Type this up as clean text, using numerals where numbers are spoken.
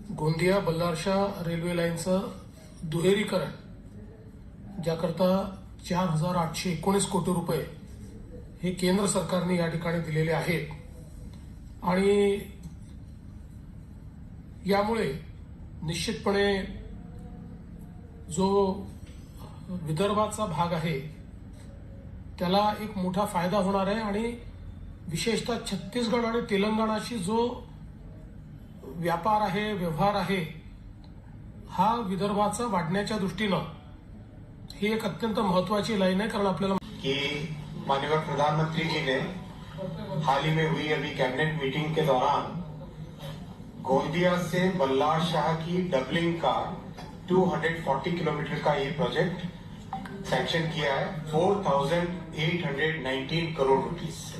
Gondia Ballarshah railway लाईनचं दुहेरीकरण ज्याकरता 4,819 कोटी रुपये हे केंद्र सरकारने या ठिकाणी दिलेले आहेत आणि यामुळे निश्चितपणे जो विदर्भाचा भाग आहे त्याला एक मोठा फायदा होणार आहे आणि विशेषतः छत्तीसगड आणि तेलंगणाशी जो व्यापार आहे व्यवहार आहे हा विदर्भाचा वाढण्याच्या दृष्टीनं ही एक अत्यंत महत्वाची लाईन है। कारण आपल्याला कि माननीय प्रधानमंत्री जी ने हाल ही में हुई अभी कैबिनेट मीटिंग के दौरान गोंदिया से बल्लारशाह की डबलिंग का 240 किलोमीटर का ये प्रोजेक्ट सैंक्शन किया है 4,819 करोड़ रुपीस।